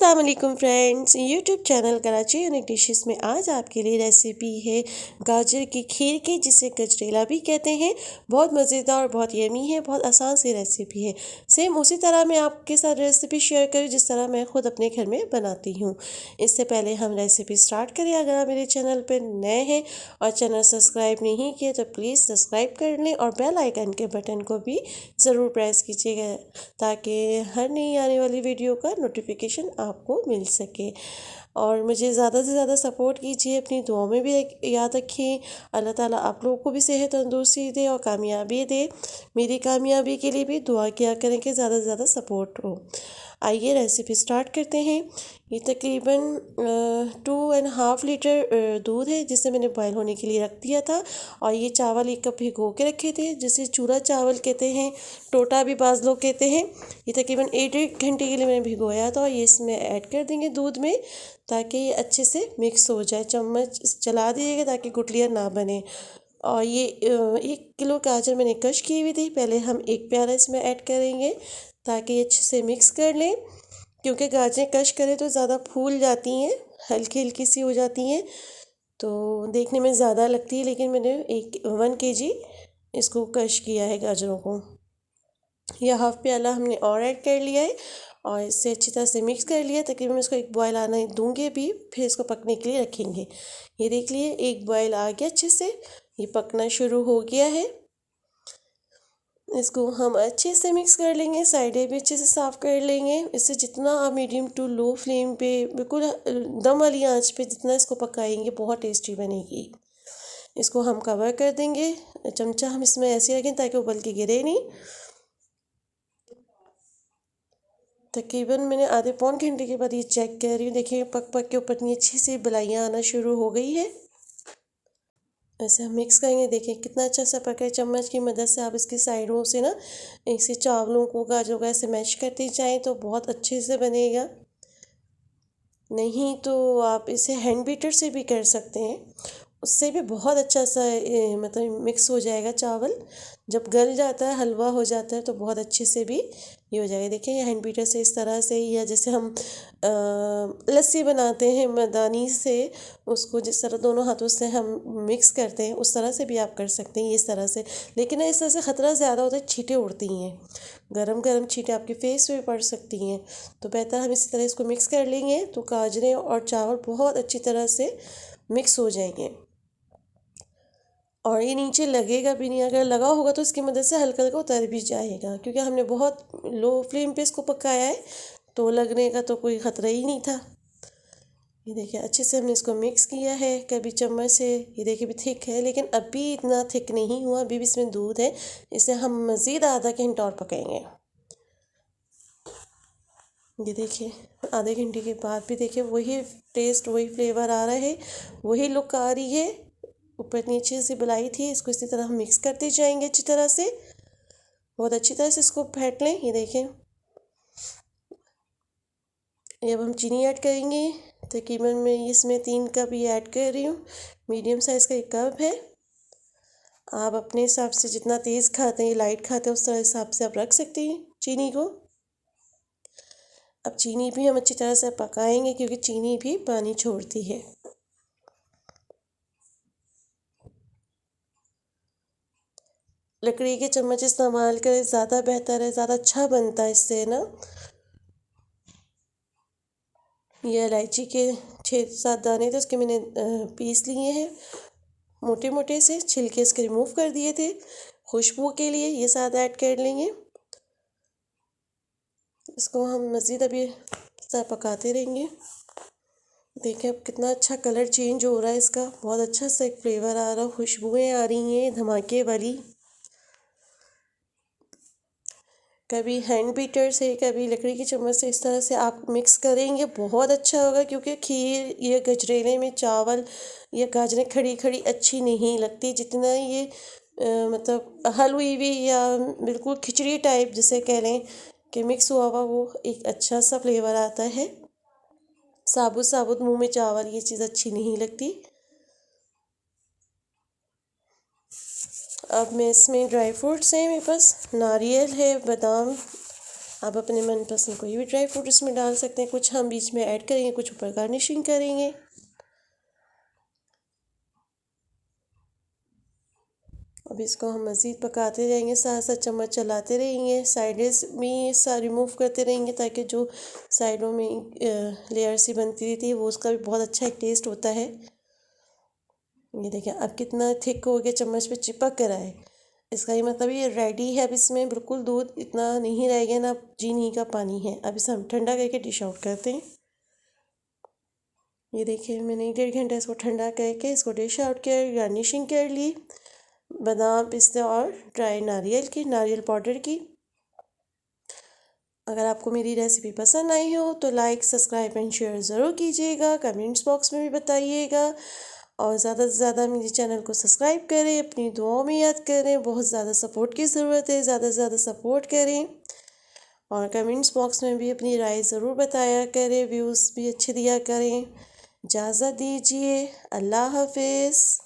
अस्सलाम वालेकुम friends, YouTube channel Karachi unique dishes में आज आपके लिए रेसिपी है गाजर की खीर की, जिसे गजरेला भी कहते हैं। बहुत मज़ेदार और बहुत यमी है, बहुत आसान सी रेसिपी है। सेम उसी तरह मैं आपके साथ रेसिपी शेयर करूँ जिस तरह मैं ख़ुद अपने घर में बनाती हूँ। इससे पहले हम रेसिपी स्टार्ट करें, अगर आप मेरे चैनल पर नए हैं और चैनल सब्सक्राइब नहीं किए तो प्लीज़ सब्सक्राइब कर लें और बेल आइकन के बटन को भी ज़रूर प्रेस कीजिएगा ताकि हर नई आने वाली वीडियो का नोटिफिकेशन आपको मिल सके। और मुझे ज़्यादा से ज़्यादा सपोर्ट कीजिए, अपनी दुआओं में भी याद रखिए। अल्लाह ताला आप लोगों को भी सेहत तंदुरुस्ती दे और कामयाबी दे। मेरी कामयाबी के लिए भी दुआ किया करें कि ज़्यादा से ज़्यादा सपोर्ट हो। आइए रेसिपी स्टार्ट करते हैं। ये तकरीबन 2.5 लीटर दूध है जिसे मैंने बॉयल होने के लिए रख दिया था। और ये चावल 1 कप भिगो के रखे थे जिसे चूरा चावल कहते हैं, टोटा भी बाज़ लोग कहते हैं। ये तकरीबन 1 घंटे के लिए मैंने भिगोया था और ये इसमें ऐड कर देंगे दूध में ताकि ये अच्छे से मिक्स हो जाए। चम्मच चला दीजिएगा ताकि गुठलियाँ ना बने। और ये 1 किलो गाजर मैंने क्रश की हुई थी। पहले हम 1 प्याला इसमें ऐड करेंगे ताकि ये अच्छे से मिक्स कर लें, क्योंकि गाजरें क्रश करें तो ज़्यादा फूल जाती हैं, हल्की हल्की सी हो जाती हैं तो देखने में ज़्यादा लगती है। लेकिन मैंने 1 kg इसको क्रश किया है गाजरों को। यह हाफ़ प्याला हमने और ऐड कर लिया है और इसे अच्छी तरह से मिक्स कर लिया। तकरीबन इसको 1 बॉयल आने दूंगे भी, फिर इसको पकने के लिए रखेंगे। ये देख लिए 1 बॉयल आ गया, अच्छे से ये पकना शुरू हो गया है। इसको हम अच्छे से मिक्स कर लेंगे, साइडें भी अच्छे से साफ़ कर लेंगे। इससे जितना आप मीडियम टू लो फ्लेम पे, बिल्कुल दम वाली आंच पे जितना इसको पकाएंगे बहुत टेस्टी बनेगी। इसको हम कवर कर देंगे। चमचा हम इसमें ऐसे रखें ताकि उबल के गिरे नहीं। तकरीबन मैंने आधे पौन घंटे के बाद ये चेक कर रही हूँ। देखिए पक पक के ऊपर इतनी अच्छी सी बलाइयाँ आना शुरू हो गई है। ऐसे हम मिक्स करेंगे, देखिए कितना अच्छा सा पका है। चम्मच की मदद से आप इसकी साइडों से ना ऐसे चावलों को गाजरों को ऐसे मैश करते जाएँ तो बहुत अच्छे से बनेगा। नहीं तो आप इसे हैंड बीटर से भी कर सकते हैं, उससे भी बहुत अच्छा सा मतलब मिक्स हो जाएगा चावल। जब गल जाता है, हलवा हो जाता है तो बहुत अच्छे से भी ये हो जाएगा। देखिए ये हैंड बीटर से इस तरह से, या जैसे हम लस्सी बनाते हैं मदानी से, उसको जिस तरह दोनों हाथों से हम मिक्स करते हैं उस तरह से भी आप कर सकते हैं, इस तरह से। लेकिन इस तरह से ख़तरा ज़्यादा होता है, छींटे उड़ती हैं, गरम गरम छींटे आपके फेस पे पड़ सकती हैं। तो बेहतर हम इसी तरह इसको मिक्स कर लेंगे तो गाजरें और चावल बहुत अच्छी तरह से मिक्स हो जाएंगे। और ये नीचे लगेगा भी नहीं, अगर लगा होगा तो इसकी मदद से हल्का हल्का उतर भी जाएगा, क्योंकि हमने बहुत लो फ्लेम पे इसको पकाया है तो लगने का तो कोई ख़तरा ही नहीं था। ये देखिए अच्छे से हमने इसको मिक्स किया है कभी चम्मच से। ये देखिए भी थिक है, लेकिन अभी इतना थिक नहीं हुआ, अभी भी इसमें दूध है। इसे हम मज़ीद आधा घंटा और पकाएंगे। ये देखिए आधे घंटे के बाद भी देखिए वही टेस्ट, वही फ्लेवर आ रहा है, वही लुक आ रही है। ऊपर इतनी अच्छी सी बुलाई थी। इसको इसी तरह हम मिक्स करते जाएंगे अच्छी तरह से, बहुत अच्छी तरह से इसको फेंट लें। ये देखें ये अब हम चीनी ऐड करेंगे। तकरीबन मैं इसमें 3 कप ये ऐड कर रही हूँ। मीडियम साइज़ का 1 कप है। आप अपने हिसाब से जितना तेज़ खाते हैं, लाइट खाते हैं, उस तरह हिसाब से आप रख सकती हैं चीनी को। अब चीनी भी हम अच्छी तरह से पकाएंगे क्योंकि चीनी भी पानी छोड़ती है। लकड़ी के चम्मच इस्तेमाल करें, ज़्यादा बेहतर है, ज़्यादा अच्छा बनता है इससे ना। ये इलायची के 6-7 दाने थे, उसके मैंने पीस लिए हैं मोटे मोटे से, छिलके इसके रिमूव कर दिए थे। खुशबू के लिए ये साथ ऐड कर लेंगे। इसको हम मज़ीद अभी साथ पकाते रहेंगे। देखिए अब कितना अच्छा कलर चेंज हो रहा है इसका, बहुत अच्छा सा एक फ्लेवर आ रहा है, खुशबुएँ आ रही हैं धमाके वाली। कभी हैंड बीटर से, कभी लकड़ी की चम्मच से इस तरह से आप मिक्स करेंगे बहुत अच्छा होगा, क्योंकि खीर ये गजरेले में चावल या गाजरें खड़ी खड़ी अच्छी नहीं लगती। जितना ये मतलब हलवी हुई या बिल्कुल खिचड़ी टाइप जिसे कह लें कि मिक्स हुआ हुआ, वो एक अच्छा सा फ्लेवर आता है। साबुत साबुत मुंह में चावल ये चीज़ अच्छी नहीं लगती। अब मैं इसमें ड्राई फ्रूट्स हैं, मेरे पास नारियल है, बादाम आप अपने मनपसंद कोई भी ड्राई फ्रूट इसमें डाल सकते हैं। कुछ हम बीच में ऐड करेंगे, कुछ ऊपर गार्निशिंग करेंगे। अब इसको हम मज़ीद पकाते रहेंगे, साथ साथ चम्मच चलाते रहेंगे, साइड्स में रिमूव करते रहेंगे ताकि जो साइडों में लेयर सी बनती रहती है वो उसका भी बहुत अच्छा एक टेस्ट होता है। ये देखिए अब कितना थिक हो गया, चम्मच पे चिपक कर आए। इसका ये मतलब ये रेडी है। अब इसमें बिल्कुल दूध इतना नहीं रह गया, ना चीनी का पानी है। अब इसे हम ठंडा करके डिश आउट करते हैं। ये देखिए मैंने 1.5 घंटा इसको ठंडा करके इसको डिश आउट कर गार्निशिंग कर ली बादाम, पिस्ते और ड्राई नारियल पाउडर की। अगर आपको मेरी रेसिपी पसंद आई हो तो लाइक, सब्सक्राइब एंड शेयर ज़रूर कीजिएगा। कमेंट्स बॉक्स में भी बताइएगा और ज़्यादा से ज़्यादा मेरे चैनल को सब्सक्राइब करें, अपनी दुआओं में याद करें। बहुत ज़्यादा सपोर्ट की ज़रूरत है, ज़्यादा से ज़्यादा सपोर्ट करें और कमेंट्स बॉक्स में भी अपनी राय ज़रूर बताया करें, व्यूज़ भी अच्छे दिया करें। इजाज़त दीजिए, अल्लाह हाफिज़।